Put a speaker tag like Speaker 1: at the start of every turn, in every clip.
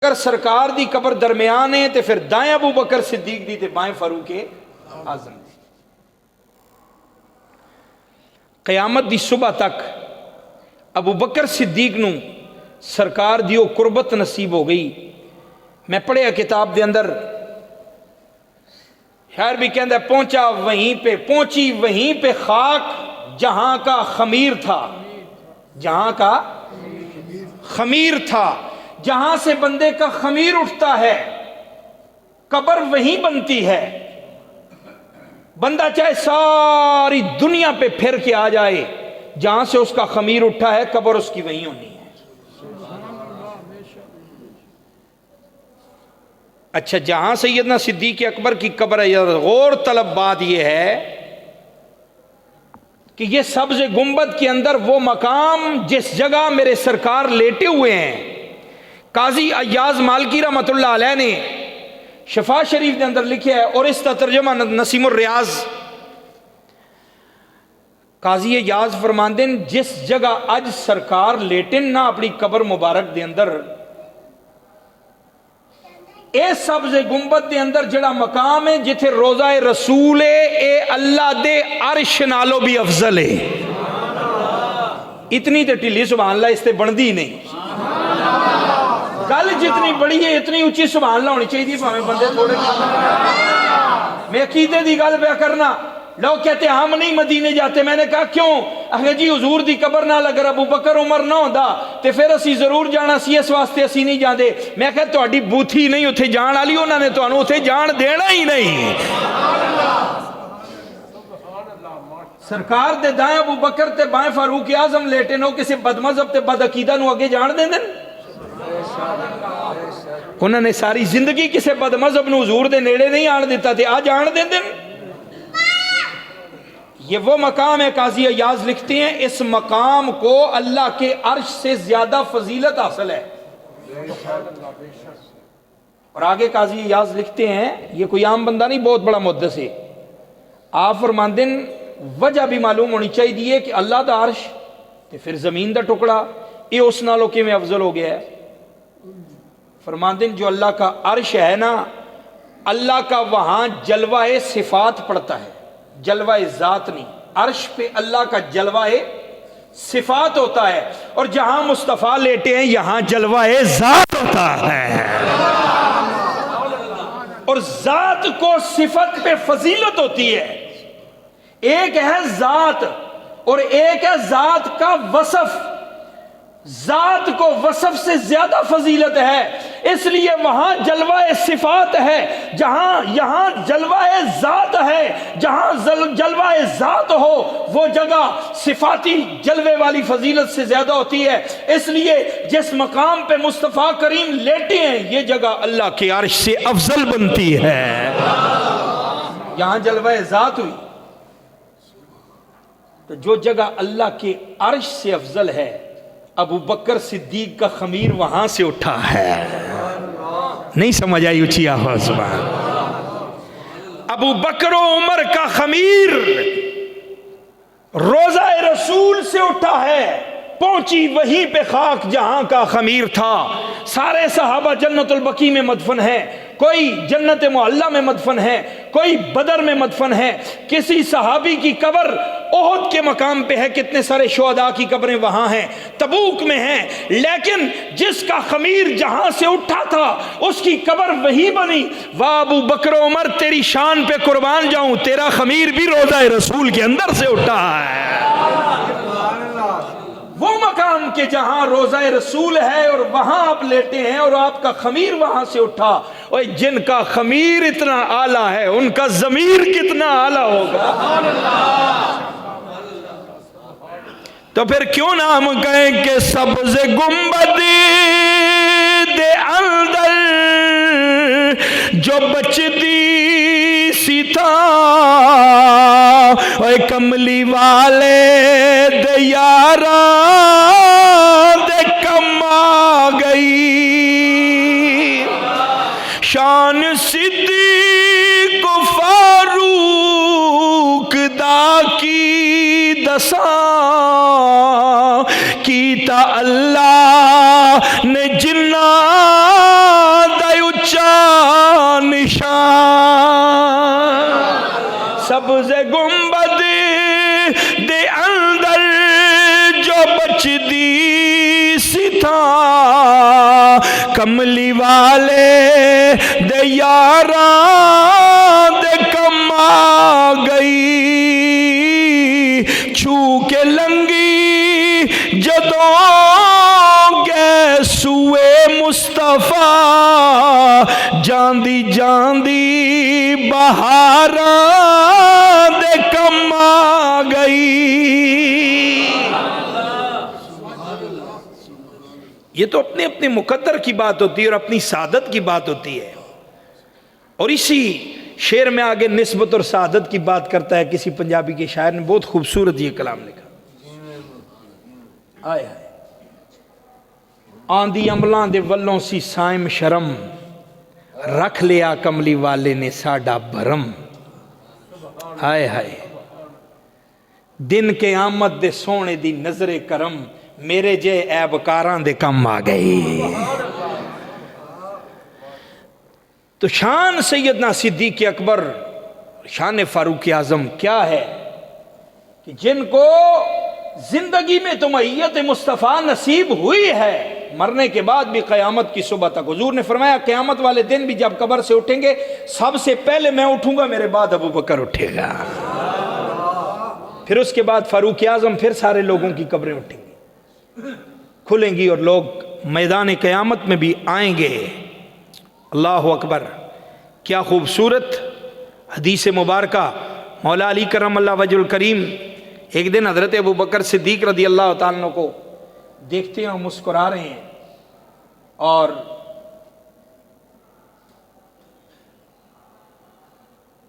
Speaker 1: اگر سرکار دی قبر درمیان ہے تو پھر دائیں ابو بکر صدیق دی تے بائیں فاروق اعظم دی. قیامت دی صبح تک ابو بکر صدیق نو سرکار دیو قربت نصیب ہو گئی. میں پڑھیا کتاب دے اندر خیر بھی کہندا ہے پہنچا وہیں پہ پہنچی وہیں پہ خاک جہاں کا خمیر تھا، جہاں کا خمیر تھا، جہاں سے بندے کا خمیر اٹھتا ہے قبر وہیں بنتی ہے. بندہ چاہے ساری دنیا پہ پھر کے آ جائے، جہاں سے اس کا خمیر اٹھا ہے قبر اس کی وہیں ہونی ہے. اچھا جہاں سیدنا صدیق اکبر کی قبر ہے، غور طلب بات یہ ہے کہ یہ سبز گنبد کے اندر وہ مقام جس جگہ میرے سرکار لیٹے ہوئے ہیں. قاضی ایاز مالکی رحمۃ اللہ علیہ نے شفا شریف کے اندر لکھا ہے اور اس کا ترجمہ نسیم الریاض. قاضی ایاز فرماندے جس جگہ اج سرکار لیٹن نہ اپنی قبر مبارک دے اندر، اے سبز گنبد دے اندر جڑا مقام ہے جتھے روضہ رسول ہے، اے اللہ دے عرش نالو بھی افضل ہے. اتنی تے ٹھلی سبحان اللہ اس تے بندی نہیں. گل جتنی بڑی ہے اتنی اونچی سبحان اللہ ہونی چاہیے بھاویں بندے تھوڑے. میں عقیدے دی گل پہ کرنا. لوگ کہتے ہیں ہم نہیں مدینے جاتے. میں نے کہا کیوں؟ اگر جی حضور دی قبر نال اگر ابو بکر عمر نہ ہوندا تے پھر اسی ضرور جانا سی، اس واسطے اسی نہیں جاندے. میں کہا تہاڈی بوتھی نہیں اتھے جان والی، انہاں نے تانوں اتھے جان دینا ہی نہیں. سرکار دے دائیں ابو بکر تے بائیں فاروق اعظم لیٹے نو کسی بد مذہب تے بد عقیدہ نو اگے جان دین دین. انہوں نے ساری زندگی کسی بد مذہب نو حضور دے نیڑے نہیں آن دیتا تھے، آج آن دین دین. یہ وہ مقام ہے، قاضی ایاز لکھتے ہیں اس مقام کو اللہ کے عرش سے زیادہ فضیلت حاصل ہے. اور آگے قاضی ایاز لکھتے ہیں یہ کوئی عام بندہ نہیں، بہت بڑا محدث ہے. آپ فرماندن وجہ بھی معلوم ہونی چاہیے کہ اللہ دا عرش تے پھر زمین دا ٹکڑا یہ اس نالوں کے میں افضل ہو گیا ہے. فرماندن جو اللہ کا عرش ہے نا، اللہ کا وہاں جلوہ صفات پڑتا ہے، جلوہ ذات نہیں. عرش پہ اللہ کا جلوہ صفات ہوتا ہے، اور جہاں مصطفیٰ لیٹے ہیں یہاں جلوہ ذات ہوتا ہے. اور ذات کو صفت پہ فضیلت ہوتی ہے. ایک ہے ذات اور ایک ہے ذات کا وصف. ذات کو وصف سے زیادہ فضیلت ہے، اس لیے وہاں جلوہ صفات ہے جہاں یہاں جلوہ ذات ہے. جہاں جلوہ ذات ہو وہ جگہ صفاتی جلوے والی فضیلت سے زیادہ ہوتی ہے. اس لیے جس مقام پہ مصطفیٰ کریم لیٹے ہیں یہ جگہ اللہ کے عرش سے افضل بنتی ہے. یہاں جلوہ ذات ہوئی تو جو جگہ اللہ کے عرش سے افضل ہے، ابو بکر صدیق کا خمیر وہاں سے اٹھا ہے. نہیں سمجھ آئی اونچی آواز سبحان. ابو بکر و عمر کا خمیر روضہ رسول سے اٹھا ہے. پہنچی وہیں پہ خاک جہاں کا خمیر تھا. سارے صحابہ جنت البقیع میں مدفن ہیں، کوئی جنت معلیٰ میں مدفن ہے، کوئی بدر میں مدفن ہے. کسی صحابی کی قبر احد کے مقام پہ ہے، کتنے سارے شہداء کی قبریں وہاں ہیں، تبوک میں ہیں. لیکن جس کا خمیر جہاں سے اٹھا تھا اس کی قبر وہی بنی. واہ ابو بکر و عمر تیری شان پہ قربان جاؤں، تیرا خمیر بھی روضہ رسول کے اندر سے اٹھا ہے. وہ مقام کے جہاں روضہ رسول ہے اور وہاں آپ لیٹے ہیں اور آپ کا خمیر وہاں سے اٹھا. اور جن کا خمیر اتنا اعلیٰ ہے ان کا ضمیر کتنا اعلیٰ ہوگا. تو پھر کیوں نہ ہم کہیں کہ سبز گنبد دے اندر جو بچتی سی تھا، اے کملی والے دے یارا دے کم آ گئی. شان صدیق فاروق دا کی دساں کیتا اللہ نے جنہ کملی والے دے یاراں دے کم آ گئی چھو کے لنگی جدوں گئے سوئے مصطفیٰ جاندی جاندی بہاراں دے کم آ گئی۔ یہ تو اپنے اپنے مقدر کی بات ہوتی ہے اور اپنی سعادت کی بات ہوتی ہے، اور اسی شعر میں آگے نسبت اور سعادت کی بات کرتا ہے کسی پنجابی کے شاعر نے، بہت خوبصورت یہ کلام لکھا۔ آئے آئے آندھی عملاں دے ولوں سی سائم شرم رکھ لیا کملی والے نے ساڈا بھرم۔ آئے آئے دن کے آمد دے سونے دی نظر کرم میرے جے عیب کاراں دے کم آ گئی۔ تو شان سیدنا صدیق اکبر، شان فاروق اعظم کیا ہے کہ جن کو زندگی میں تو معیت مصطفیٰ نصیب ہوئی ہے، مرنے کے بعد بھی قیامت کی صبح تک۔ حضور نے فرمایا قیامت والے دن بھی جب قبر سے اٹھیں گے سب سے پہلے میں اٹھوں گا، میرے بعد ابو بکر اٹھے گا، پھر اس کے بعد فاروق اعظم، پھر سارے لوگوں کی قبریں اٹھیں گی، کھلیں گی اور لوگ میدان قیامت میں بھی آئیں گے۔ اللہ اکبر، کیا خوبصورت حدیث مبارکہ۔ مولا علی کرم اللہ وجہ الکریم ایک دن حضرت ابو بکر صدیق رضی اللہ تعالیٰ عنہ کو دیکھتے ہیں اور مسکرا رہے ہیں، اور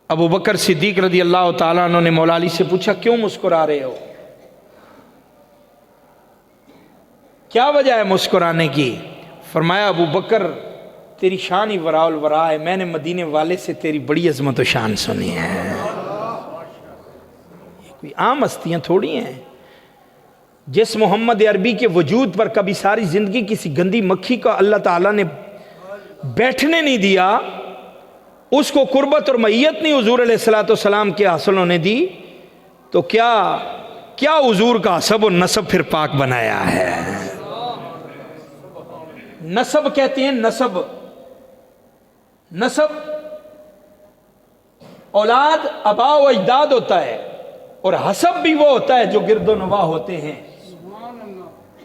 Speaker 1: ابو بکر صدیق رضی اللہ تعالیٰ عنہ نے مولا علی سے پوچھا کیوں مسکرا رہے ہو، کیا وجہ ہے مسکرانے کی؟ فرمایا ابو بکر تیری شان ہی وراء الورا ہے، میں نے مدینے والے سے تیری بڑی عظمت و شان سنی ہے۔ یہ کوئی عام ہستیاں تھوڑی ہیں، جس محمد عربی کے وجود پر کبھی ساری زندگی کسی گندی مکھی کا اللہ تعالیٰ نے بیٹھنے نہیں دیا، اس کو قربت اور معیت نہیں حضور علیہ السلام کے حاصل ہونے دی، تو کیا حضور کا حسب و نسب پھر پاک بنایا ہے۔ نسب کہتے ہیں، نسب اولاد آباء و اجداد ہوتا ہے، اور حسب بھی وہ ہوتا ہے جو گرد و نواح ہوتے ہیں۔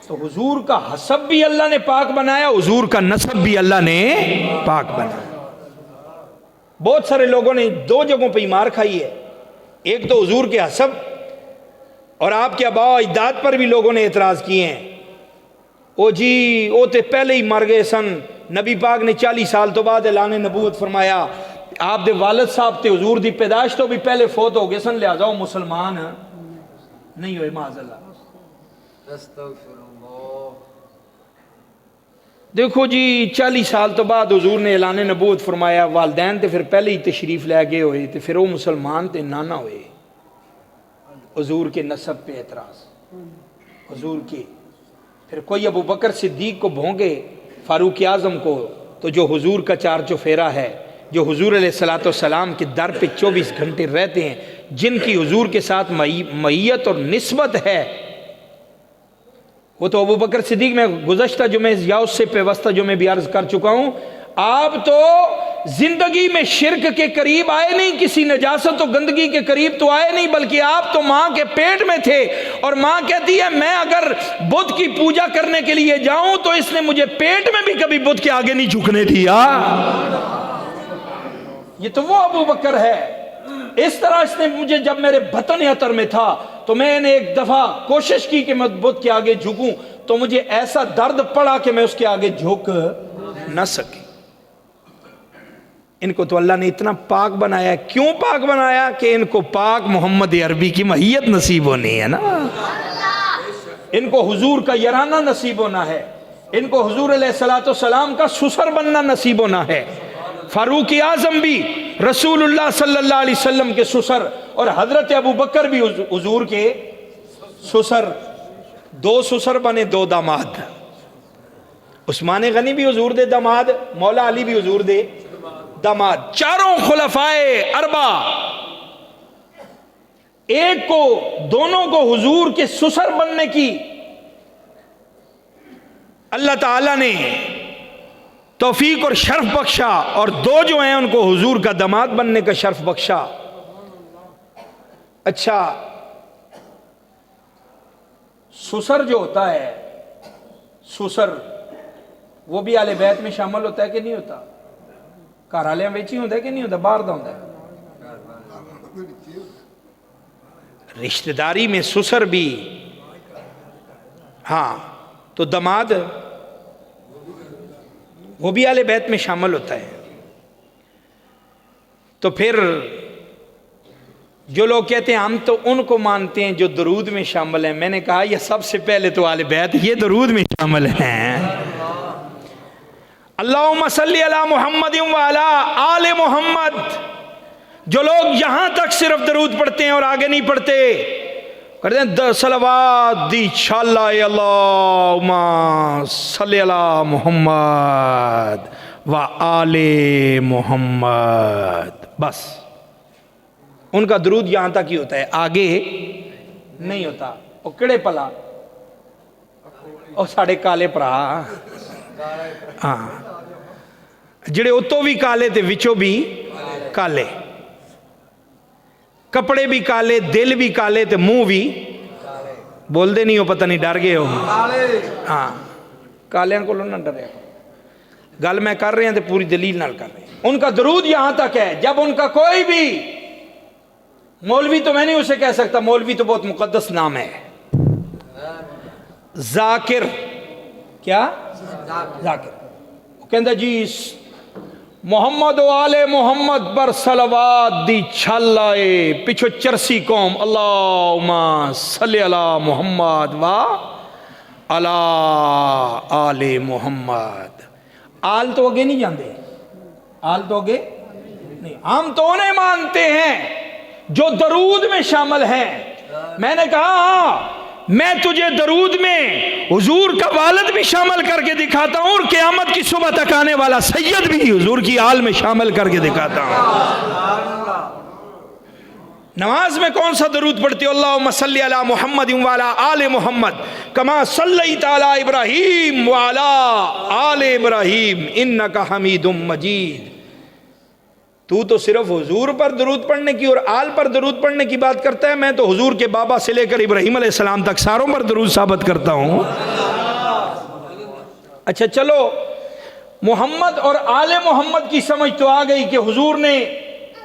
Speaker 1: تو حضور کا حسب بھی اللہ نے پاک بنایا، حضور کا نسب بھی اللہ نے پاک بنایا۔ بہت سارے لوگوں نے دو جگہوں پہ ہی مار کھائی ہے، ایک تو حضور کے حسب، اور آپ کے آباء و اجداد پر بھی لوگوں نے اعتراض کیے ہیں، او جی او تے پہلے ہی مر گئے سن، نبی پاک نے 40 سال تو بعد اعلان نبوت فرمایا، آپ دے والد صاحب تے حضور دی پیدائش تو بھی پہلے فوت ہو گئے سن، لہذا وہ مسلمان نہیں ہوئے معاذ اللہ۔ دیکھو جی 40 سال تو بعد حضور نے اعلان نبوت فرمایا، والدین تے پھر پہلے ہی تشریف لے گئے ہوئے تے پھر وہ مسلمان تے نانا ہوئے۔ حضور کے نسب پہ اعتراض، حضور کے، پھر کوئی ابو بکر صدیق کو بھونگے، فاروق اعظم کو، تو جو حضور کا چار چوفیرا ہے، جو حضور علیہ السلام کے در پہ 24 گھنٹے رہتے ہیں، جن کی حضور کے ساتھ معیت اور نسبت ہے، وہ تو ابو بکر صدیق میں گزشتہ جمعے یا اس سے پیوستہ جمعے بھی عرض کر چکا ہوں، آپ تو زندگی میں شرک کے قریب آئے نہیں، کسی نجاست و گندگی کے قریب تو آئے نہیں، بلکہ آپ تو ماں کے پیٹ میں تھے، اور ماں کہتی ہے میں اگر بدھ کی پوجا کرنے کے لیے جاؤں تو اس نے مجھے پیٹ میں بھی کبھی بدھ کے آگے نہیں جھکنے دیا۔ یہ تو وہ ابو بکر ہے۔ اس طرح اس نے مجھے جب میرے بطن عطر میں تھا تو میں نے ایک دفعہ کوشش کی کہ میں بدھ کے آگے جھکوں تو مجھے ایسا درد پڑا کہ میں اس کے آگے جھک نہ سکی۔ ان کو تو اللہ نے اتنا پاک بنایا ہے۔ کیوں پاک بنایا؟ کہ ان کو پاک محمد عربی کی معیت نصیب ہونی ہے نا، ان کو حضور کا یارانہ نصیب ہونا ہے، ان کو حضور علیہ السلام کا سسر بننا نصیب ہونا ہے۔ فاروق اعظم بھی رسول اللہ صلی اللہ علیہ وسلم کے سسر، اور حضرت ابو بکر بھی حضور کے سسر، 2 سسر بنے 2 داماد۔ عثمان غنی بھی حضور دے داماد، مولا علی بھی حضور دے داماد، چاروں خلفائے اربع، ایک کو دونوں کو حضور کے سسر بننے کی اللہ تعالیٰ نے توفیق اور شرف بخشا، اور دو جو ہیں ان کو حضور کا داماد بننے کا شرف بخشا۔ اچھا، سسر جو ہوتا ہے، سسر وہ بھی آل بیت میں شامل ہوتا ہے کہ نہیں ہوتا؟ گھر والے وچ ہی ہوتا ہے کہ نہیں ہوتا؟ باہر دا ہوتا ہے؟ رشتہ داری میں سسر بھی، ہاں، تو داماد وہ بھی آل بیت میں شامل ہوتا ہے۔ تو پھر جو لوگ کہتے ہیں ہم تو ان کو مانتے ہیں جو درود میں شامل ہیں، میں نے کہا یہ سب سے پہلے تو آل بیت یہ درود میں شامل ہیں۔ اللہم صلی علی محمد وعلی آل محمد، جو لوگ یہاں تک صرف درود پڑھتے ہیں اور آگے نہیں پڑھتے، کرتے ہیں صلوات دی شاللہ اللہم صلی علی محمد وآل محمد، بس ان کا درود یہاں تک ہی ہوتا ہے، آگے نہیں ہوتا۔ وہ کڑے پلا اور ساڑھے کالے پرا، ہاں، جڑے اتوں بھی کالے تے وچوں بھی کالے، کپڑے بھی کالے، دل بھی کالے تے منہ بھی، بول دے نہیں ہو، پتہ نہیں ڈر گئے ہو، ہاں، کالیاں کو نہ ڈرے، گل میں کر رہے ہیں تے پوری دلیل نال کر رہے ہیں۔ ان کا درود یہاں تک ہے، جب ان کا کوئی بھی مولوی، تو میں نہیں اسے کہہ سکتا مولوی، تو بہت مقدس نام ہے، ذاکر، کیا ذاکر، وہ کہندہ جی محمد و آل محمد بر صلوات دی چھلائے، پچھو چرسی قوم اللہم صلی علی محمد و علی آل محمد۔ آل تو آگے نہیں جاندے، آل تو آگے نہیں، ہم تو انہیں مانتے ہیں جو درود میں شامل ہیں۔ میں نے کہا ہاں، میں تجھے درود میں حضور کا والد بھی شامل کر کے دکھاتا ہوں، اور قیامت کی صبح تک آنے والا سید بھی حضور کی آل میں شامل کر کے دکھاتا ہوں۔ نماز میں کون سا درود پڑھتے ہو؟ اللہم صلی علی محمد وعلی آل محمد کما صلیت علی ابراہیم وعلی آل ابراہیم انک حمید مجید۔ تو صرف حضور پر درود پڑھنے کی اور آل پر درود پڑھنے کی بات کرتا ہے، میں تو حضور کے بابا سے لے کر ابراہیم علیہ السلام تک ساروں پر درود ثابت کرتا ہوں۔ اچھا چلو، محمد اور آل محمد کی سمجھ تو آ گئی کہ حضور نے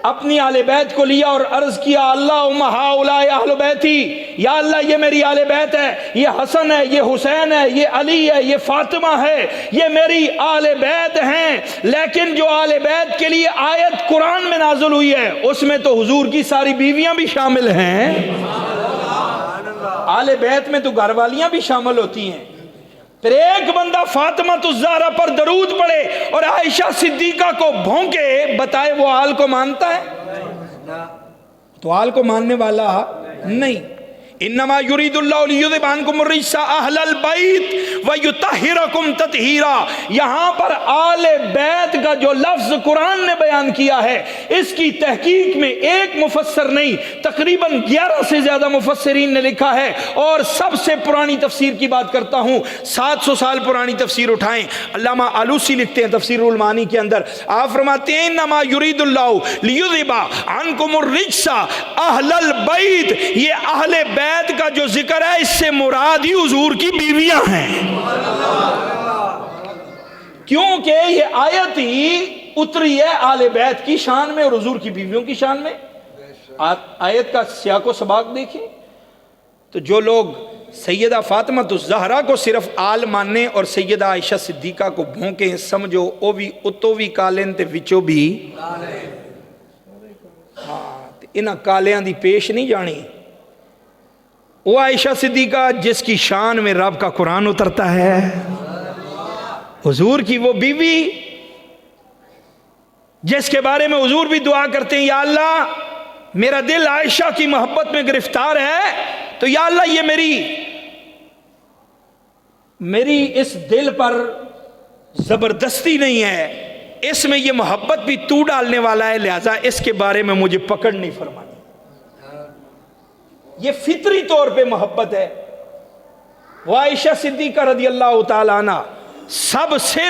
Speaker 1: اپنی آل بیت کو لیا اور عرض کیا اللہم ہؤلاء اہل بیتی، یا اللہ یہ میری آل بیت ہے، یہ حسن ہے، یہ حسین ہے، یہ علی ہے، یہ فاطمہ ہے، یہ میری آل بیت ہیں۔ لیکن جو آل بیت کے لیے آیت قرآن میں نازل ہوئی ہے اس میں تو حضور کی ساری بیویاں بھی شامل ہیں، آل بیت میں تو گھر والیاں بھی شامل ہوتی ہیں۔ پھر ایک بندہ فاطمہ الزہرا پر درود پڑے اور عائشہ صدیقہ کو بھونکے، بتائے وہ آل کو مانتا ہے؟ تو آل کو ماننے والا نہیں۔ انما یرید اللہ لیذھب عنکم الرجس اہل البیت ویطہرکم تطہیرا، یہاں پر آل بیت کا جو لفظ قرآن نے بیان کیا ہے، اس کی تحقیق میں ایک مفسر نہیں، تقریباً 11 سے زیادہ مفسرین نے لکھا ہے، اور سب سے پرانی تفسیر کی بات کرتا ہوں، 700 سال پرانی تفسیر اٹھائیں، علامہ آلوسی لکھتے ہیں تفسیر المعانی کے اندر، آپ فرماتے ہیں انما یرید اللہ لیذھب عنکم الرجس اہل البیت، یہ اہل بیت کا جو ذکر ہے اس سے مراد ہی حضور کی بیویاں ہیں، کیونکہ یہ آیت ہی اتری ہے آل بیت کی شان میں اور حضور کی بیویوں کی شان میں۔ آیت کا سیاق و سباق دیکھیں تو جو لوگ سیدہ فاطمہ الزہرا کو صرف آل ماننے اور سیدہ عائشہ صدیقہ کو بھونکیں، سمجھو او بھی اتو بھی کالیں تے وچو بھی، ہاں، انہاں کالیاں دی پیش نہیں جانی۔ وہ عائشہ صدیقہ جس کی شان میں رب کا قرآن اترتا ہے، حضور کی وہ بیوی جس کے بارے میں حضور بھی دعا کرتے ہیں، یا اللہ میرا دل عائشہ کی محبت میں گرفتار ہے، تو یا اللہ یہ میری اس دل پر زبردستی نہیں ہے، اس میں یہ محبت بھی تو ڈالنے والا ہے، لہذا اس کے بارے میں مجھے پکڑ نہیں فرمانی۔ یہ فطری طور پہ محبت ہے۔ وہ عائشہ صدیقہ رضی اللہ تعالیٰ عنہ سب سے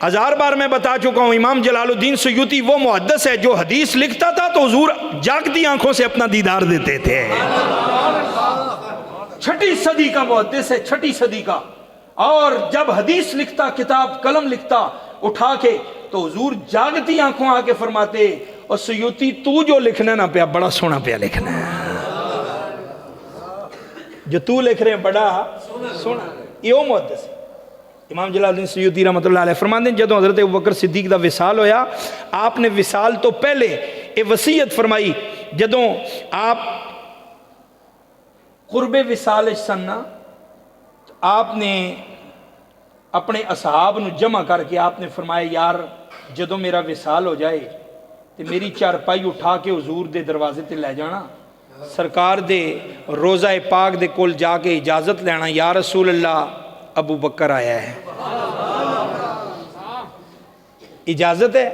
Speaker 1: 1000 بار میں بتا چکا ہوں، امام جلال الدین سیوطی وہ محدث ہے جو حدیث لکھتا تھا تو حضور جاگتی آنکھوں سے اپنا دیدار دیتے تھے۔ 6 صدی کا محدث ہے، 6 صدی کا، اور جب حدیث لکھتا، کتاب قلم لکھتا اٹھا کے، تو حضور جاگتی آنکھوں آ کے فرماتے، اور سیوطی تو جو لکھنا نہ پیا بڑا سونا پیا لکھنا ہے، جو تو لکھ رہے ہیں بڑا سونا، یہ وہ محدث ہے۔ امام جلال الدین سیوطی رحمۃ اللہ علیہ فرماتے ہیں جدوں حضرت ابوبکر صدیق دا وصال ہویا، آپ نے وصال تو پہلے یہ وصیت فرمائی، جدوں آپ قرب وصال سننا، آپ نے اپنے اصحاب نو جمع کر کے آپ نے فرمایا یار جدوں میرا وصال ہو جائے تو میری چارپائی اٹھا کے حضور دے دروازے تے لے جانا، سرکار دے روضہ پاک دے کول جا کے اجازت لینا، یا رسول اللہ ابو بکر آیا ہے، اجازت ہے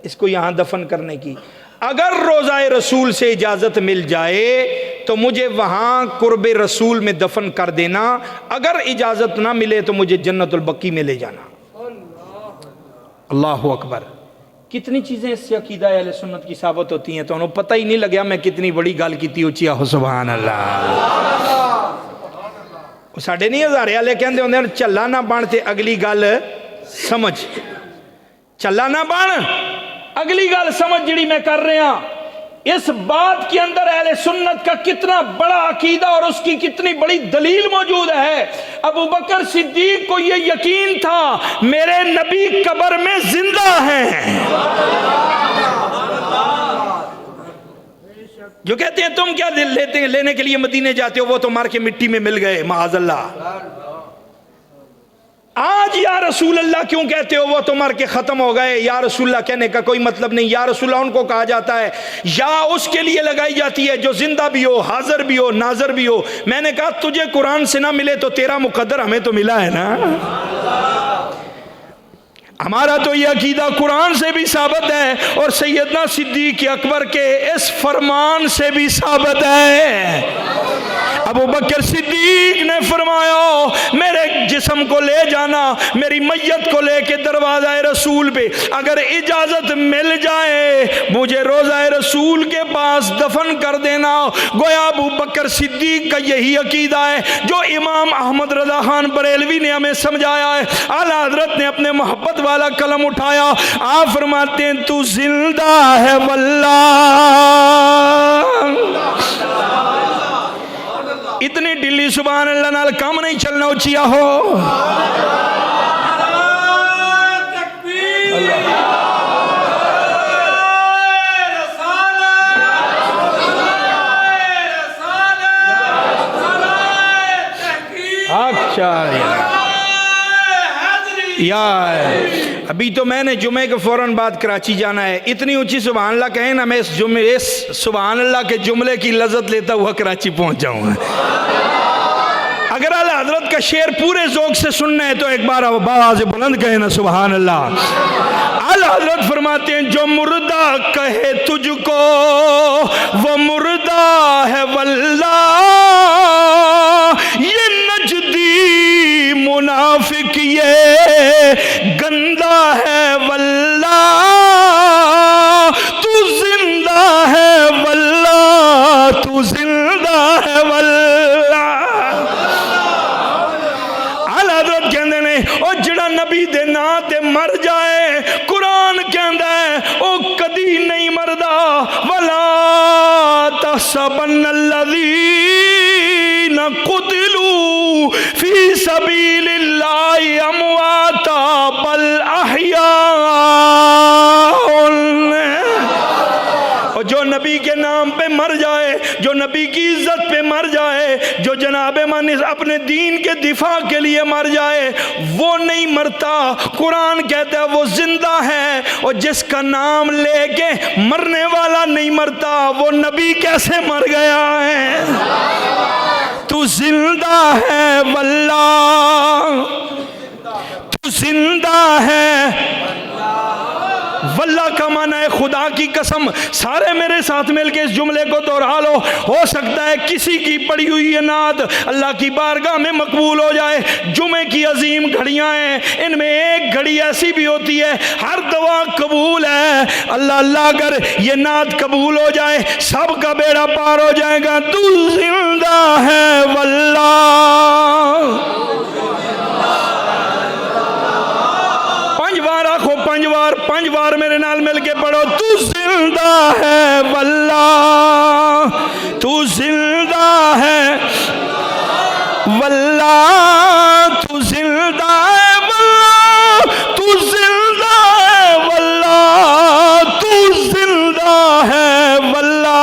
Speaker 1: اس کو یہاں دفن کرنے کی، اگر روضہ رسول سے اجازت مل جائے تو مجھے وہاں قرب رسول میں دفن کر دینا، اگر اجازت نہ ملے تو مجھے جنت البقی میں لے جانا۔ اللہ اکبر، کتنی چیزیں اس سے عقیدہ اہل سنت کی ثابت ہوتی ہیں، تو انہوں پتہ ہی نہیں لگیا میں کتنی بڑی گال کیتی اچھی آہو سبحان اللہ۔ ساڑھے نہیں ہزارے والے کہندے ہوندے ہیں چلا نہ بن تے اگلی گل سمجھ، چلا نہ بن اگلی گل سمجھ جڑی میں کر رہے ہیں، اس بات کے اندر اہل سنت کا کتنا بڑا عقیدہ اور اس کی کتنی بڑی دلیل موجود ہے۔ ابو بکر صدیق کو یہ یقین تھا میرے نبی قبر میں زندہ ہیں، جو کہتے ہیں تم کیا لینے کے لیے مدینے جاتے ہو، وہ تو مار کے مٹی میں مل گئے معاذ اللہ، آج یا رسول اللہ کیوں کہتے ہو وہ تو مر کے ختم ہو گئے، یا رسول اللہ کہنے کا کوئی مطلب نہیں، یا رسول اللہ ان کو کہا جاتا ہے، یا اس کے لیے لگائی جاتی ہے جو زندہ بھی ہو، حاضر بھی ہو، ناظر بھی ہو۔ میں نے کہا تجھے قرآن سے نہ ملے تو تیرا مقدر ہمیں تو ملا ہے نا، ہمارا تو یہ عقیدہ قرآن سے بھی ثابت ہے اور سیدنا صدیق اکبر کے اس فرمان سے بھی ثابت ہے۔ ابو بکر صدیق نے فرمایا میرے جسم کو لے جانا، میری میت کو لے کے دروازہ رسول پہ، اگر اجازت مل جائے مجھے روضہ رسول کے پاس دفن کر دینا۔ گویا ابو بکر صدیق کا یہی عقیدہ ہے جو امام احمد رضا خان بریلوی نے ہمیں سمجھایا ہے۔ اعلیٰ حضرت نے اپنے محبت والا قلم اٹھایا، آپ فرماتے ہیں تو زندہ ہے واللہ، اتنی ڈلی سبحان اللہ نال کام نہیں چلنا، اچھیا ہو ابھی تو میں نے جمعے کے فوراً بعد کراچی جانا ہے، اتنی اونچی سبحان اللہ کہیں نا، میں اس سبحان اللہ کے جملے کی لذت لیتا ہوا کراچی پہنچ جاؤں گا۔ اگر اعلیٰ حضرت کا شعر پورے ذوق سے سننا ہے تو ایک بار آواز بلند کہیں نا سبحان اللہ۔ اعلیٰ حضرت فرماتے ہیں جو مردہ کہے تجھ کو وہ مردہ ہے واللہ، یہ نجدی منافق یہ گندہ ہے واللہ، تو زندہ ہے واللہ، تو زندہ ہے واللہ۔ اعلیٰ حضرت کہندے نے او جڑا نبی دے نا تے مر جائے، قرآن کہندا ہے او کدی نہیں مردا، ولا تحسبن الذین قتلوا فی سبیل اللہ امواتا بل احیاء، اور جو نبی کے نام پہ مر جائے، جو نبی کی عزت پہ مر جائے، جو جناب من اپنے دین کے دفاع کے لیے مر جائے، وہ نہیں مرتا، قرآن کہتا ہے وہ زندہ ہے۔ اور جس کا نام لے کے مرنے والا نہیں مرتا وہ نبی کیسے مر گیا ہے؟ تو زندہ ہے واللہ، تو زندہ ہے واللہ کا معنی ہے خدا کی قسم. سارے میرے ساتھ مل کے اس جملے کو دوہرا لو. ہو سکتا ہے کسی کی پڑھی ہوئی یہ نعت اللہ کی بارگاہ میں مقبول ہو جائے. جمعے کی عظیم گھڑیاں ہیں, ان میں ایک گھڑی ایسی بھی ہوتی ہے ہر دعا قبول ہے. اللہ اللہ اگر یہ نعت قبول ہو جائے سب کا بیڑا پار ہو جائے گا. تو زندہ ہے واللہ, پانچ بار میرے نال مل کے پڑھو. تو زندہ ہے واللہ, تو زندہ ہے واللہ, تو زندہ ہے واللہ, تو زندہ ہے واللہ, تو زندہ ہے واللہ.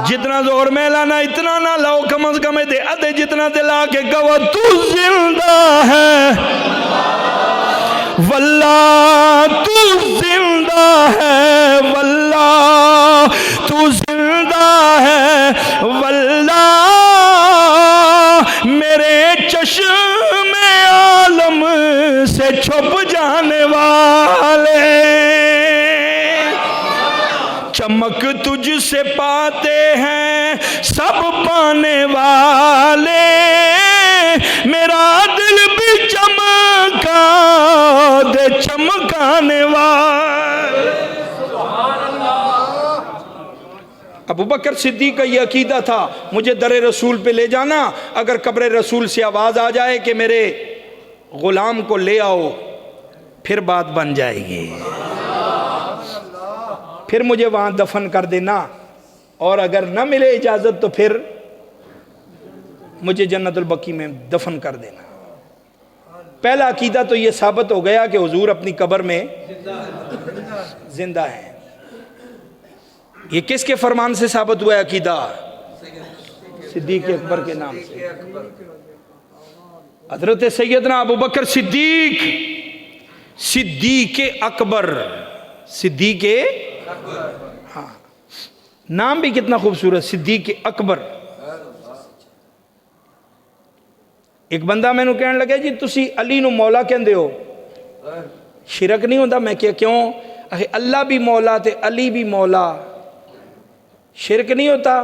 Speaker 1: جتنا زور میں لانا اتنا نہ لاؤ, کم از کم ادھے جتنا دلا کے کہو تو زندہ ہے واللہ, تو زندہ ہے واللہ, تو زندہ ہے واللہ. میرے چشم عالم سے چھپ جانے والے چمک تجھ سے پاتے ہیں سب پانے والے. میرا دل بھی چمکا دے چمکانے والے. ابو بکر صدیق کا یہ عقیدہ تھا, مجھے در رسول پہ لے جانا, اگر قبر رسول سے آواز آ جائے کہ میرے غلام کو لے آؤ پھر بات بن جائے گی, پھر مجھے وہاں دفن کر دینا, اور اگر نہ ملے اجازت تو پھر مجھے جنت البقیع میں دفن کر دینا. پہلا عقیدہ تو یہ ثابت ہو گیا کہ حضور اپنی قبر میں زندہ ہیں. یہ کس کے فرمان سے ثابت ہوا ہے عقیدہ؟ صدیق اکبر کے نام سے. حضرت سیدنا ابو بکر صدیق, صدیق اکبر, صدیق ہاں, نام بھی کتنا خوبصورت, صدیق اکبر. ایک بندہ میں نو کہنے لگا جی تسی علی نو مولا کہندے ہو, شرک نہیں ہوتا؟ میں کہ کیوں؟ اللہ بھی مولا تے علی بھی مولا, شرک نہیں ہوتا؟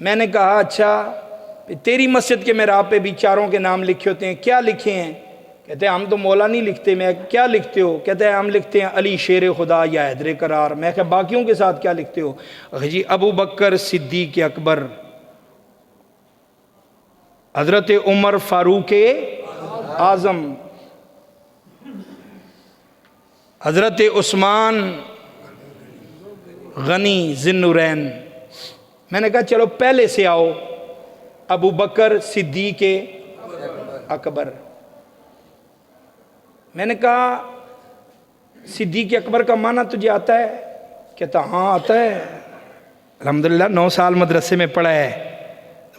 Speaker 1: میں نے کہا اچھا تیری مسجد کے محراب پہ بھی چاروں کے نام لکھے ہوتے ہیں, کیا لکھے ہیں؟ کہتے ہیں ہم تو مولا نہیں لکھتے. میں کیا لکھتے ہو؟ کہتے ہیں ہم لکھتے ہیں علی شیر خدا یا حیدر قرار. میں کہا باقیوں کے ساتھ کیا لکھتے ہو؟ جی ابو بکر صدیق اکبر, حضرت عمر فاروق اعظم, حضرت عثمان غنی ذی النورین. میں نے کہا چلو پہلے سے آؤ, ابو بکر صدیق اکبر. میں نے کہا صدیق اکبر کا معنی تجھے آتا ہے؟ کہتا ہاں آتا ہے, الحمدللہ 9 سال مدرسے میں پڑھا ہے.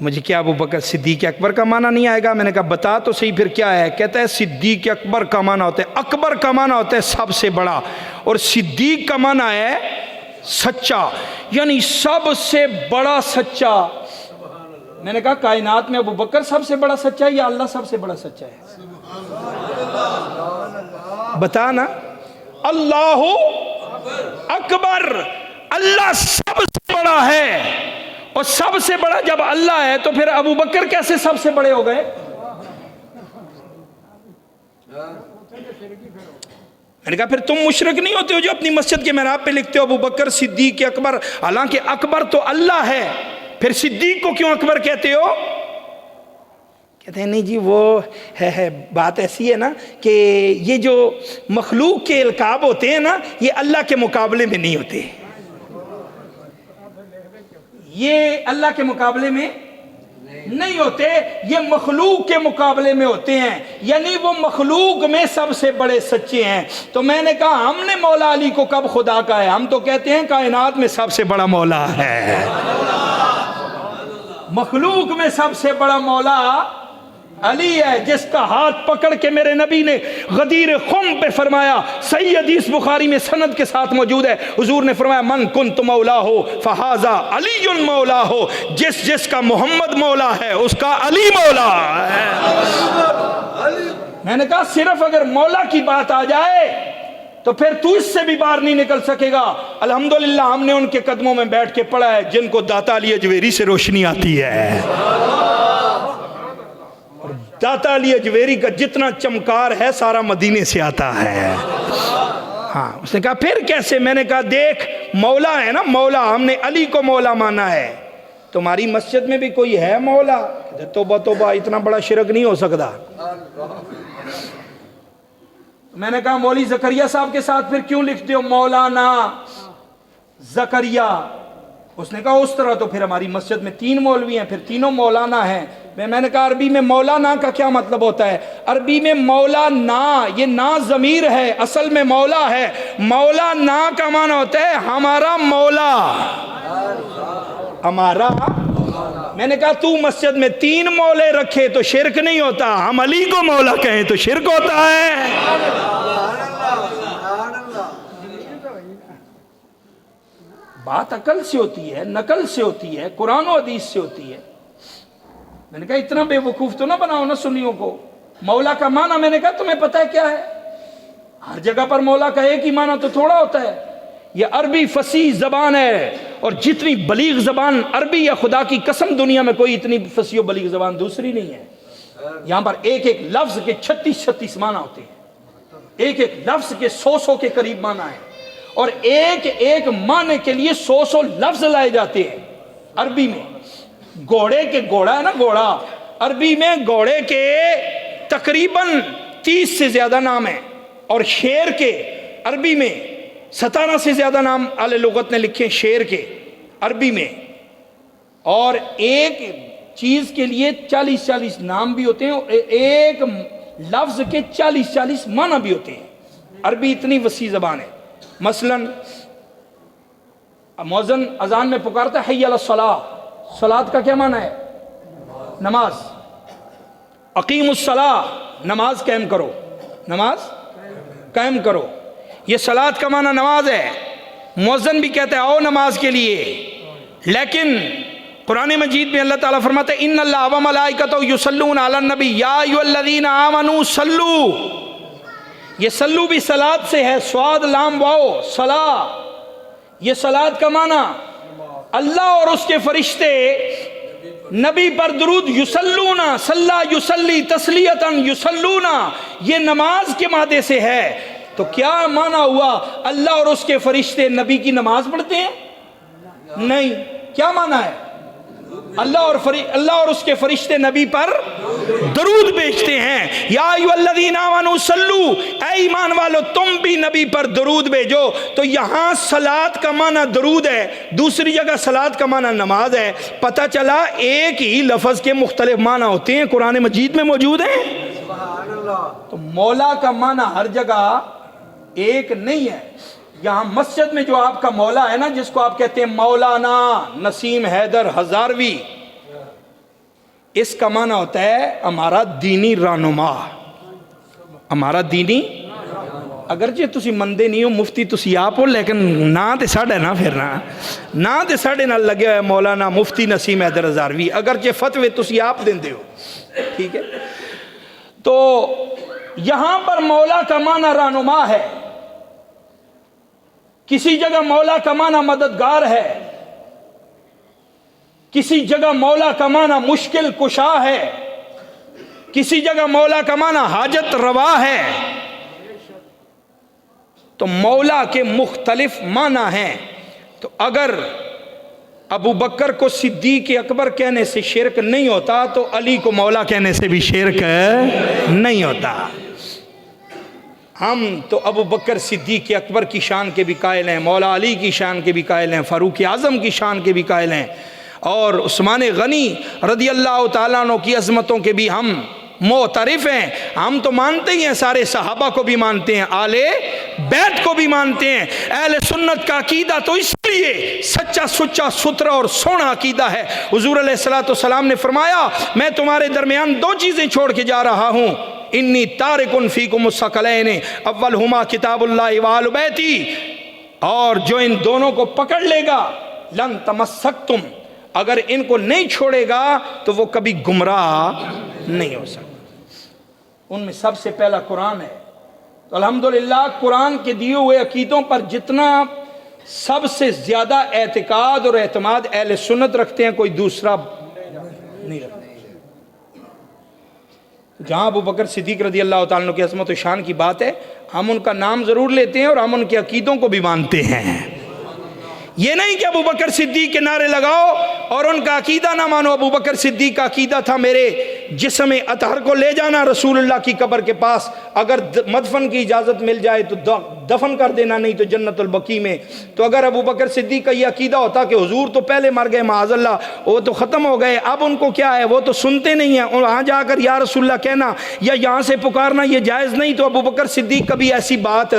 Speaker 1: مجھے کیا ابو بکر صدیق اکبر کا معنی نہیں آئے گا؟ میں نے کہا بتا تو صحیح پھر کیا ہے. کہتا ہے صدیق اکبر کا معنی ہوتا ہے, اکبر کا معنی ہوتا ہے سب سے بڑا, اور صدیق کا معنی ہے سچا, یعنی سب سے بڑا سچا. میں نے کہا کائنات میں ابو بکر سب سے بڑا سچا ہے یا اللہ سب سے بڑا سچا ہے؟ بتا نا. اللہ اکبر, اللہ سب سے بڑا ہے, اور سب سے بڑا جب اللہ ہے تو پھر ابو بکر کیسے سب سے بڑے ہو گئے؟ میں نے کہا پھر تم مشرک نہیں ہوتے ہو جو اپنی مسجد کے محراب پہ لکھتے ہو ابو بکر صدیق اکبر, حالانکہ اکبر تو اللہ ہے, پھر صدیق کو کیوں اکبر کہتے ہو؟ کہتے ہیں نہیں جی وہ ہے بات ایسی ہے نا کہ یہ جو مخلوق کے القاب ہوتے ہیں نا یہ اللہ کے مقابلے میں نہیں ہوتے, یہ اللہ کے مقابلے میں نہیں ہوتے, یہ مخلوق کے مقابلے میں ہوتے ہیں, یعنی وہ مخلوق میں سب سے بڑے سچے ہیں. تو میں نے کہا ہم نے مولا علی کو کب خدا کا ہے؟ ہم تو کہتے ہیں کائنات میں سب سے بڑا مولا ہے, مخلوق میں سب سے بڑا مولا علی ہے, جس کا ہاتھ پکڑ کے میرے نبی نے غدیر خم پہ فرمایا. صحیح حدیث بخاری میں سند کے ساتھ موجود ہے, حضور نے فرمایا من کنت مولا ہو فہذا علی مولا ہو, جس جس کا محمد مولا ہے اس کا علی مولا ہے. میں نے کہا صرف اگر مولا کی بات آ جائے تو پھر تو اس سے بھی باہر نہیں نکل سکے گا۔ الحمدللہ ہم نے ان کے قدموں میں بیٹھ کے پڑھا ہے جن کو داتا علی اجویری سے روشنی آتی ہے، اور داتا علی اجویری کا جتنا چمکار ہے سارا مدینے سے آتا ہے۔ ہاں، اس نے کہا پھر کیسے؟ میں نے کہا دیکھ مولا ہے نا، مولا، ہم نے علی کو مولا مانا ہے، تمہاری مسجد میں بھی کوئی ہے مولا؟ توبہ توبہ، اتنا بڑا شرک نہیں ہو سکتا۔ میں نے کہا مولوی زکریا صاحب کے ساتھ پھر کیوں لکھتے ہو مولانا زکریا؟ اس نے کہا اس طرح تو پھر ہماری مسجد میں 3 مولوی ہیں، پھر تینوں مولانا ہیں۔ میں نے کہا عربی میں مولانا کا کیا مطلب ہوتا ہے؟ عربی میں مولانا، یہ نا ضمیر ہے، اصل میں مولا ہے۔ مولانا کا معنی ہوتا ہے ہمارا مولا، ہمارا۔ میں نے کہا تو مسجد میں 3 مولے رکھے تو شرک نہیں ہوتا، ہم علی کو مولا کہیں تو شرک ہوتا ہے۔ بات عقل سے ہوتی ہے، نقل سے ہوتی ہے، قرآن و حدیث سے ہوتی ہے۔ میں نے کہا اتنا بے وقوف تو نہ بناؤ نا سنیوں کو۔ مولا کا معنی میں نے کہا تمہیں پتہ ہے کیا ہے؟ ہر جگہ پر مولا کا ایک ہی معنی تو تھوڑا ہوتا ہے۔ یہ عربی فصیح زبان ہے، اور جتنی بلیغ زبان عربی، یا خدا کی قسم دنیا میں کوئی اتنی فصیح و بلیغ زبان دوسری نہیں ہے۔ یہاں پر ایک ایک لفظ کے 36 معنی ہوتے ہیں، ایک ایک لفظ کے 100 کے قریب معنی ہیں، اور ایک ایک معنی کے لیے 100 لفظ لائے جاتے ہیں عربی میں۔ گھوڑے کے، گھوڑا ہے نا گھوڑا، عربی میں گھوڑے کے تقریباً 30 سے زیادہ نام ہیں، اور شیر کے عربی میں 17 سے زیادہ نام اہل لغت نے لکھے شیر کے عربی میں، اور ایک چیز کے لیے 40 نام بھی ہوتے ہیں، ایک لفظ کے 40 معنی بھی ہوتے ہیں۔ عربی اتنی وسیع زبان ہے۔ مثلا مؤذن اذان میں پکارتا ہے حی علی الصلاۃ، صلاۃ کا کیا معنی ہے؟ نماز۔ اقیم الصلاۃ، نماز قائم کرو، نماز قائم کرو، یہ صلاۃ کا معنی نماز ہے۔ مؤذن بھی کہتا ہے آؤ نماز کے لیے، لیکن قرآن مجید میں اللہ تعالیٰ فرماتا ہے ان اللہ و ملائکتہ یصلون علی النبی یا ایھا الذین آمنوا صلوا، یہ صلو بھی صلاۃ سے ہے، صاد لام واو صلاۃ، یہ صلاۃ کا معنی اللہ اور اس کے فرشتے نبی پر درود، یصلون، صلی یصلی تسلیۃ، یصلون، یہ نماز کے مادے سے ہے۔ تو کیا معنی ہوا؟ اللہ اور اس کے فرشتے نبی کی نماز پڑھتے ہیں؟ نہیں۔ کیا معنی ہے؟ اللہ اور اس کے فرشتے نبی پر درود بھیجتے ہیں۔ یا ایھا الذین آمنوا صلوا، اے ایمان والو تم بھی نبی پر درود بھیجو۔ تو یہاں صلاۃ کا معنی درود ہے، دوسری جگہ صلاۃ کا معنی نماز ہے۔ پتہ چلا ایک ہی لفظ کے مختلف معنی ہوتے ہیں، قرآن مجید میں موجود ہیں۔ تو مولا کا معنی ہر جگہ ایک نہیں ہے۔ یہاں مسجد میں جو آپ کا مولا ہے نا، جس کو آپ کہتے ہیں مولانا نسیم حیدر ہزاروی، اس کا معنی ہوتا ہے ہمارا دینی رہنما، ہمارا دینی۔ اگرچہ تسی مندے نہیں ہو، مفتی تسی آپ ہو، لیکن نا تے ساڑھے نا، پھر نا تے ساڑھے نا لگے ہوئے مولانا مفتی نسیم حیدر ہزاروی، اگرچہ فتوے تسی آپ دیندے ہو، ٹھیک ہے۔ تو یہاں پر مولا کا معنی رہنما ہے، کسی جگہ مولا کا معنی مددگار ہے، کسی جگہ مولا کا معنی مشکل کشا ہے، کسی جگہ مولا کا معنی حاجت روا ہے۔ تو مولا کے مختلف معنی ہیں۔ تو اگر ابو بکر کو صدیق اکبر کہنے سے شرک نہیں ہوتا تو علی کو مولا کہنے سے بھی شرک نہیں ہوتا۔ ہم تو ابو بکر صدیق اکبر کی شان کے بھی قائل ہیں، مولا علی کی شان کے بھی قائل ہیں، فاروق اعظم کی شان کے بھی قائل ہیں، اور عثمان غنی رضی اللہ تعالیٰ عنہ کی عظمتوں کے بھی ہم معترف ہیں۔ ہم تو مانتے ہی ہیں، سارے صحابہ کو بھی مانتے ہیں، آل بیت کو بھی مانتے ہیں۔ اہل سنت کا عقیدہ تو اس لیے سچا سچا ستھرا اور سونا عقیدہ ہے۔ حضور علیہ الصلوۃ والسلام نے فرمایا میں تمہارے درمیان 2 چیزیں چھوڑ کے جا رہا ہوں، انی تارکن فیکم الثقلین اولہما کتاب اللہ و آل بیتی، اور جو ان دونوں کو پکڑ لے گا لن تمسکتم، اگر ان کو نہیں چھوڑے گا تو وہ کبھی گمراہ نہیں ہو سکتا۔ ان میں سب سے پہلا قرآن ہے. تو الحمدللہ قرآن کے دیے ہوئے عقیدوں پر جتنا سب سے زیادہ اعتقاد اور اعتماد اہل سنت رکھتے ہیں کوئی دوسرا نہیں رکھتے. جہاں ابو بکر صدیق رضی اللہ تعالیٰ عنہ کی عظمت و شان کی بات ہے، ہم ان کا نام ضرور لیتے ہیں اور ہم ان کے عقیدوں کو بھی مانتے ہیں. یہ نہیں کہ ابو بکر صدیق کے نعرے لگاؤ اور ان کا عقیدہ نہ مانو. ابو بکر صدیق کا عقیدہ تھا میرے جسم اطہر کو لے جانا رسول اللہ کی قبر کے پاس، اگر مدفن کی اجازت مل جائے تو دفن کر دینا، نہیں تو جنت البقیع میں. تو اگر ابو بکر صدیق کا یہ عقیدہ ہوتا کہ حضور تو پہلے مر گئے معاذ اللہ، وہ تو ختم ہو گئے، اب ان کو کیا ہے، وہ تو سنتے نہیں ہیں، وہاں جا کر یا رسول اللہ کہنا یا یہاں سے پکارنا یہ جائز نہیں. تو ابو بکر صدیق کبھی ایسی بات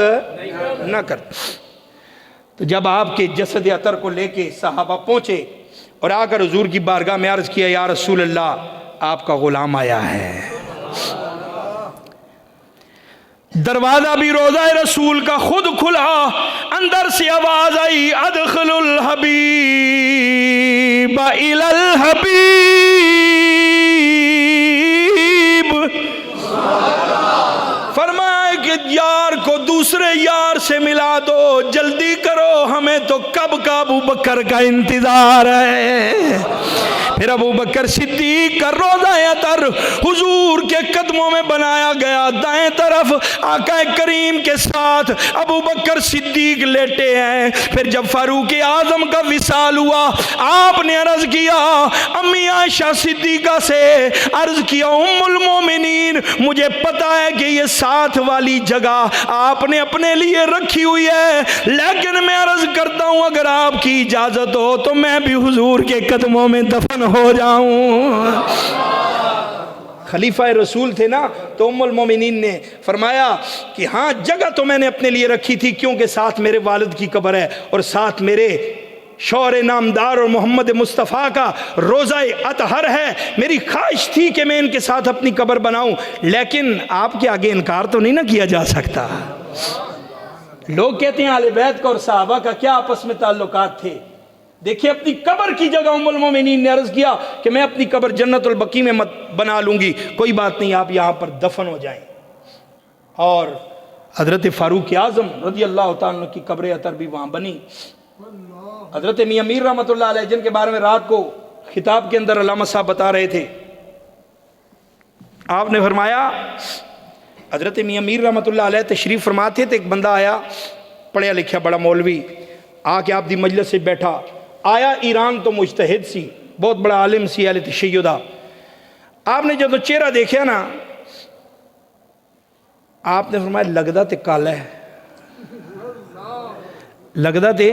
Speaker 1: نہ کرتے. تو جب آپ کے جسد اطہر کو لے کے صحابہ پہنچے اور آ کر حضور کی بارگاہ میں عرض کیا یا رسول اللہ آپ کا غلام آیا ہے. دروازہ بھی روضہ رسول کا خود کھلا، اندر سے آواز آئی ادخل الحبیب الی الحبیب. فرمایا کہ یار کو دوسرے یار سے ملا دو، جلدی کرو، ہمیں تو کب کا ابو بکر کا انتظار ہے. پھر ابو بکر صدیق کا روضہ اطہر حضور کے قدموں میں بنایا گیا، دائیں طرف آقا کریم کے ساتھ ابو بکر صدیق لیٹے ہیں. پھر جب فاروق اعظم کا وصال ہوا، آپ نے عرض کیا امی عائشہ صدیقہ سے، عرض کیا ام المومنین مجھے پتا ہے کہ یہ ساتھ والی جگہ آپ نے اپنے لیے رکھی ہوئی ہے، لیکن میں عرض کرتا ہوں اگر آپ کی اجازت ہو تو میں بھی حضور کے قدموں میں دفن ہو جاؤں. خلیفہ رسول تھے نا، تو ام المومنین نے فرمایا کہ ہاں جگہ تو میں نے اپنے لیے رکھی تھی کیونکہ ساتھ میرے والد کی قبر ہے اور ساتھ میرے شوہر نامدار اور محمد مصطفیٰ کا روضہ اطہر ہے. میری خواہش تھی کہ میں ان کے ساتھ اپنی قبر بناؤں، لیکن آپ کے آگے انکار تو نہیں نہ کیا جا سکتا. لوگ کہتے ہیں اہل بیت کا اور صحابہ کا کیا آپس میں تعلقات تھے. دیکھیں اپنی قبر کی جگہ ام المومنین نے عرض کیا کہ میں اپنی قبر جنت البقیع میں بنا لوں گی، کوئی بات نہیں آپ یہاں پر دفن ہو جائیں. اور حضرت فاروق اعظم رضی اللہ تعالیٰ عنہ کی قبر اطہر بھی وہاں بنی. حضرت میاں میر رحمۃ اللہ علیہ جن کے بارے میں رات کو خطاب کے اندر علامہ صاحب بتا رہے تھے، آپ نے فرمایا حضرت میاں میر رحمۃ اللہ علیہ تشریف فرماتے تھے، ایک بندہ آیا پڑھیا لکھا بڑا مولوی، آ کے آپ دی مجلس سے بیٹھا. آیا ایران تو مجتہد سی، بہت بڑا عالم سی، اہل تشیعہ. آپ نے جب چہرہ دیکھا نا، آپ نے فرمایا لگدا تے کالا ہے، لگدا تے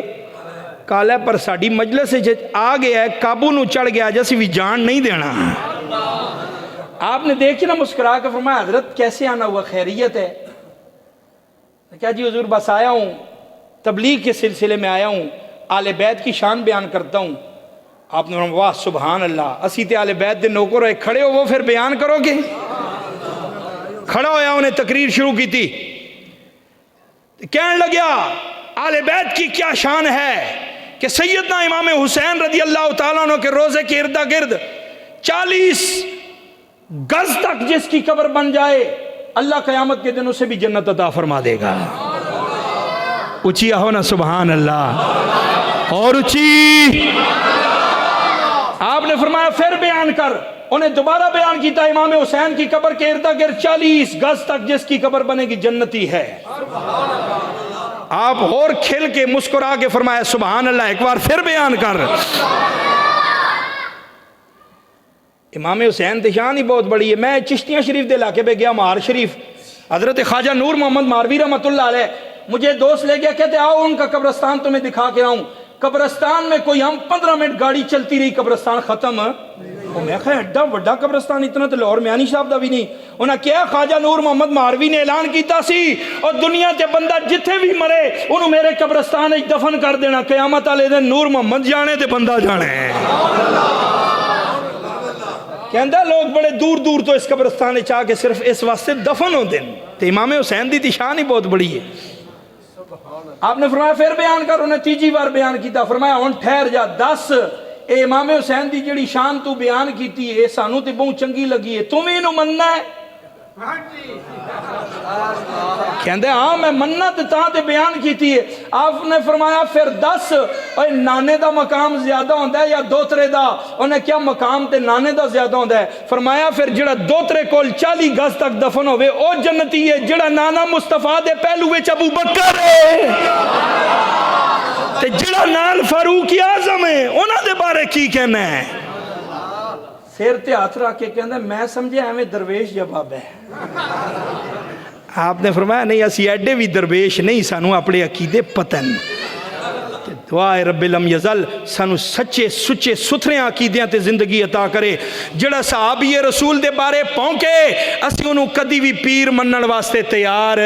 Speaker 1: کالا ہے، پر ساڈی مجلس سے آ گیا ہے، قابو نو چڑھ گیا جیسے بھی جان نہیں دینا. آپ نے دیکھی نا مسکرا کے فرمایا حضرت کیسے آنا ہوا، خیریت ہے؟ کیا جی حضور بس آیا ہوں، تبلیغ کے سلسلے میں آیا ہوں، آل بیت کی شان بیان کرتا ہوں. آپ نے فرمایا واہ سبحان اللہ، اسی تے آل بیت دے نوکر ہوئے، کھڑے ہو وہ پھر بیان کرو گے. کھڑا ہویا انہیں تقریر شروع کی تھی، کہنے لگیا آل بیت کی کیا شان ہے کہ سیدنا امام حسین رضی اللہ تعالیٰ عنہ کے روزے کے ارد گرد 40 گز تک جس کی قبر بن جائے اللہ قیامت کے دن اسے بھی جنت عطا فرما دے گا. اچھی آہو نا سبحان اللہ، اور اچھی. آپ نے فرمایا پھر بیان کر. انہیں دوبارہ بیان کیتا امام حسین کی قبر کے ارد گرد 40 گز تک جس کی قبر بنے گی جنتی ہے. آپ اور کھل کے مسکرا کے فرمایا سبحان اللہ، ایک بار پھر بیان کر. امام حسین شان ہی بہت بڑی ہے. میں چشتیاں شریف دے علاقے پہ گیا، مہار شریف، حضرت خواجہ نور محمد ماروی رحمۃ اللہ علیہ مجھے دوست لے گیا، کہتے آؤ ان کا قبرستان تمہیں دکھا کے آؤں. قبرستان میں کوئی ہم 15 منٹ گاڑی چلتی رہی، قبرستان ختم. میں کہا ایڈا وڈا قبرستان، اتنا تو لاہور میانی صاحب دا بھی نہیں. انہاں کیا خواجہ نور محمد ماروی نے اعلان کیتا سی اور دنیا تے بندہ جتھے بھی مرے انہوں میرے قبرستان وچ دفن کر دینا، قیامت والے دن نور محمد جانے تے بندہ جانے. کہندا لوگ بڑے دور دور تو اس قبرستان وچ آ کے صرف اس واسطے دفن ہوندے نے. تے امام حسین دی شان ہی بہت بڑی ہے. آپ نے فرمایا پھر بیان کر. انہیں تیجی بار بیان کیتا. فرمایا ہن ٹھہر جا، دس اے امام حسین دی جڑی شان تو بیان کیتی ہے سانو تے بہت چنگی لگی ہے، تمہیں انہوں مننا ہے؟ کہندے ہاں میں منت تاں تے بیان کیتی ہے. آپ نے فرمایا پھر دس اے نانے دا مقام زیادہ ہوندا ہے یا دوترے دا؟ انہیں کیا مقام تے نانے دا زیادہ ہوندا ہے؟ فرمایا پھر جڑا دوترے کول 40 گز تک دفن ہوئے او جنتی ہے جڑا نانا مصطفیٰ دے پہلو وچ ابو بکر ہے تے جڑا نال فاروق اعظم ہے انہاں دے بارے کی کہنا ہے؟ سیر تے ہاتھ رکھ کے کہندا میں سمجھے ایویں درویش جواب ہے. آپ نے فرمایا نہیں اسی ایڈے بھی درویش نہیں، سانو اپنے عقیدے پتن. دعائے رب لم یزل سانو سچے سچے ستھرے عقیدیاں تے زندگی عطا کرے. جڑا صحابی رسول دے بارے پونکے اسی انہوں کدی بھی پیر منن واسطے تیار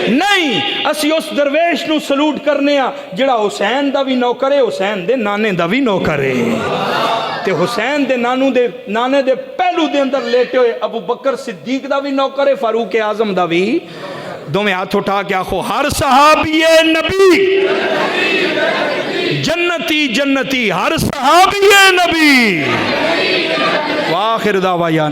Speaker 1: نہیں. اسی اس درویش نو سلوٹ کرنے ہاں جڑا حسین دا بھی نوکر ہے، حسین دے نانے دا بھی نوکر ہے. تے حسین دے نانے دے پہلو دے اندر لیٹے ہوئے ابو بکر صدیق دا بھی نوکر ہے، فاروق اعظم دا بھی. دو میں ہاتھ اٹھا کے آخو ہر صحابی نبی جنتی جنتی، ہر صحابی نبی. وآخر دعوانا